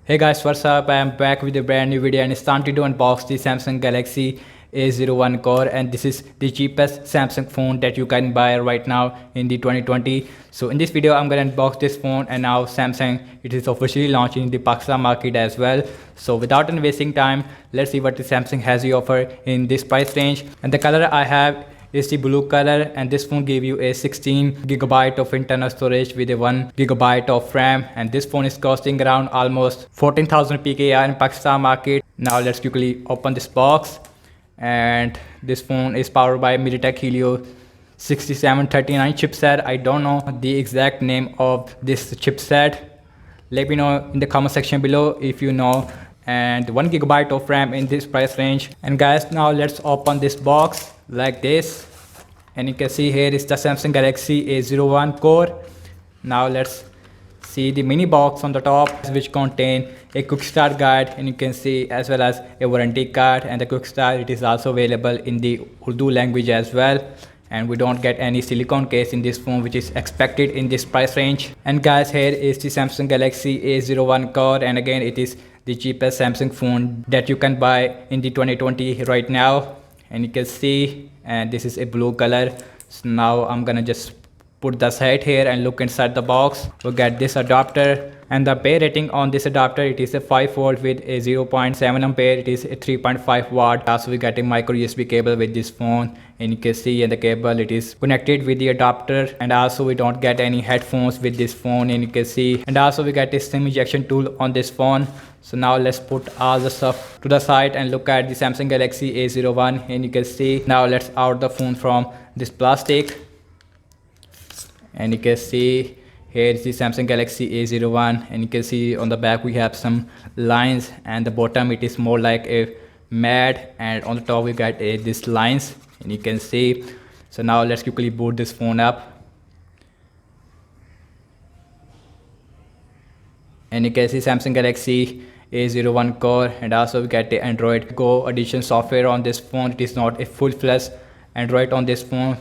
Hey guys, what's up? I am back with a brand new video and it's time to unbox the Samsung Galaxy A01 core, and this is the cheapest Samsung phone that you can buy right now in the 2020. So in this video I'm gonna unbox this phone, and now Samsung, it is officially launching in the Pakistan market as well. So without any wasting time, let's see what the Samsung has to offer in this price range. And the color I have is the blue color, and this phone give you a 16GB of internal storage with a 1GB of RAM, and this phone is costing around almost 14,000 PKR in Pakistan market. Now let's quickly open this box, and this phone is powered by MediaTek Helio 6739 chipset. I don't know the exact name of this chipset. Let me know in the comment section below if you know. And 1GB of RAM in this price range. And guys, now let's open this box like this, and you can see here is the Samsung Galaxy A01 core. Now let's see the mini box on the top, which contain a quick start guide, and you can see as well as a warranty card. And the quick start, it is also available in the Urdu language as well. And we don't get any silicone case in this phone, which is expected in this price range. And guys, here is the Samsung Galaxy A01 core, and again it is the cheapest Samsung phone that you can buy in the 2020 right now. And you can see, and this is a blue color. So now I'm gonna just put the side here and look inside the box. We'll get this adapter, and the ampere rating on this adapter, it is a 5V with a 0.7 ampere. It is a 3.5 watt. Also we get a micro USB cable with this phone, and you can see in the cable it is connected with the adapter. And also we don't get any headphones with this phone, and you can see, and also we get a SIM ejection tool on this phone. So now let's put all the stuff to the side and look at the Samsung Galaxy A01, and you can see, now let's out the phone from this plastic. And you can see here is the Samsung Galaxy A01, and you can see on the back we have some lines, and the bottom it is more like a matte, and on the top we got these lines, and you can see. So now let's quickly boot this phone up, and you can see Samsung Galaxy A01 core, and also we get the Android Go edition software on this phone. It is not a full-fledged Android on this phone,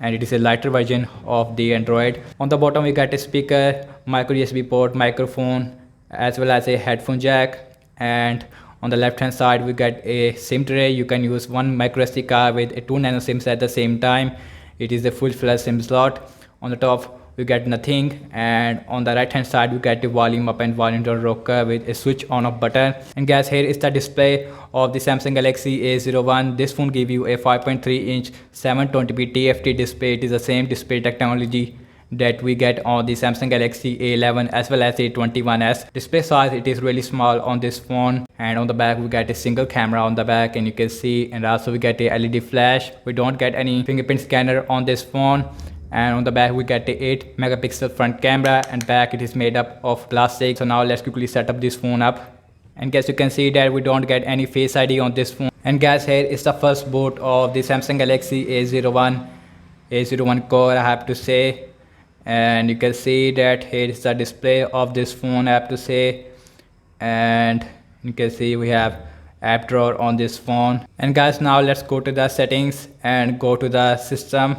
and it is a lighter version of the Android. On the bottom we got a speaker, micro USB port, microphone, as well as a headphone jack. And on the left hand side we got a SIM tray. You can use one micro SD card with a 2 nano SIMs at the same time. It is a full-fledged SIM slot. On the top we get nothing, and on the right hand side we get the volume up and volume down rocker with a switch on off button. And guys, here is the display of the Samsung Galaxy A01. This phone give you a 5.3-inch 720p TFT display. It is the same display technology that we get on the Samsung Galaxy A11 as well as A21s. Display size, it is really small on this phone. And on the back we get a single camera on the back, and you can see, and also we get a LED flash. We don't get any fingerprint scanner on this phone. And on the back we get the 8 megapixel front camera, and back it is made up of plastic. So now let's quickly set up this phone up. And guys, you can see that we don't get any Face ID on this phone. And guys, here is the first boot of the Samsung Galaxy A01 core, I have to say. And you can see that here is the display of this phone, I have to say. And you can see we have app drawer on this phone. And guys, now let's go to the settings and go to the system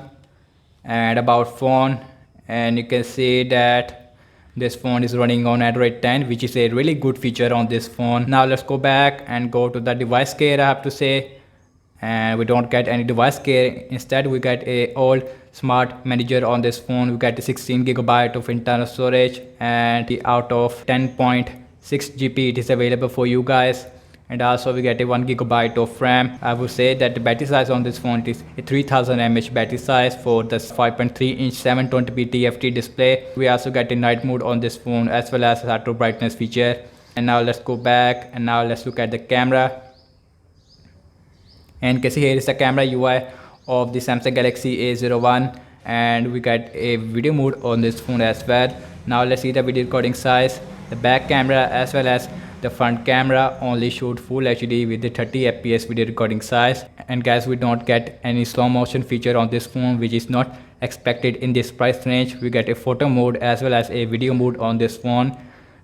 and about phone, and you can see that this phone is running on Android 10, which is a really good feature on this phone. Now let's go back and go to the device care, I have to say, and we don't get any device care. Instead we get a old smart manager on this phone. We get a 16GB of internal storage, and out of 10.6 GB it is available for you guys. And also we get a 1GB of RAM. I would say that the battery size on this phone is a 3000 mAh battery size for this 5.3-inch 720p TFT display. We also get a night mode on this phone as well as auto brightness feature. And now let's go back, and now let's look at the camera. And you can see here is the camera UI of the Samsung Galaxy A01, and we got a video mode on this phone as well. Now let's see the video recording size. The back camera as well as the front camera only shoot full HD with the 30 fps video recording size. And guys, we don't get any slow motion feature on this phone, which is not expected in this price range. We get a photo mode as well as a video mode on this phone.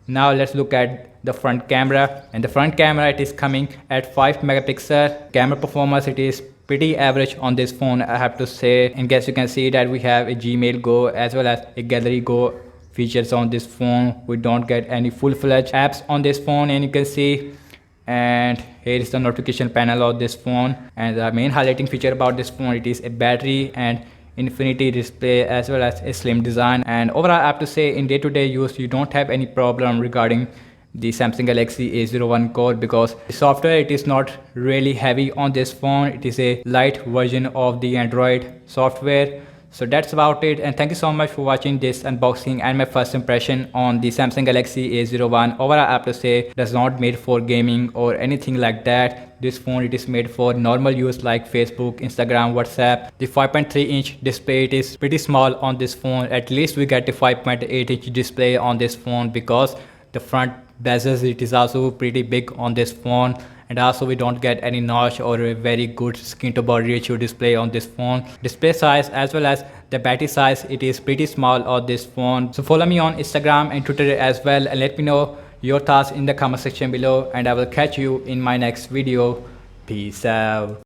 Now let's look at the front camera. And the front camera, it is coming at 5 megapixel. Camera performance, it is pretty average on this phone, I have to say. And guys, you can see that we have a Gmail Go as well as a Gallery Go features on this phone. We don't get any full-fledged apps on this phone, and you can see. And here is the notification panel of this phone, and the main highlighting feature about this phone, it is a battery and infinity display as well as a slim design. And overall I have to say, in day-to-day use you don't have any problem regarding the Samsung Galaxy A01 core, because the software, it is not really heavy on this phone. It is a light version of the Android software. So that's about it, and thank you so much for watching this unboxing and my first impression on the Samsung Galaxy A01. Overall I have to say, that's not made for gaming or anything like that. This phone, it is made for normal use like Facebook, Instagram, WhatsApp. The 5.3-inch display, it is pretty small on this phone. At least we get the 5.8-inch display on this phone, because the front bezels, it is also pretty big on this phone. And also we don't get any notch or a very good skin to body ratio display on this phone. Display size as well as the battery size, it is pretty small on this phone. So follow me on Instagram and Twitter as well, and let me know your thoughts in the comment section below, and I will catch you in my next video. Peace out.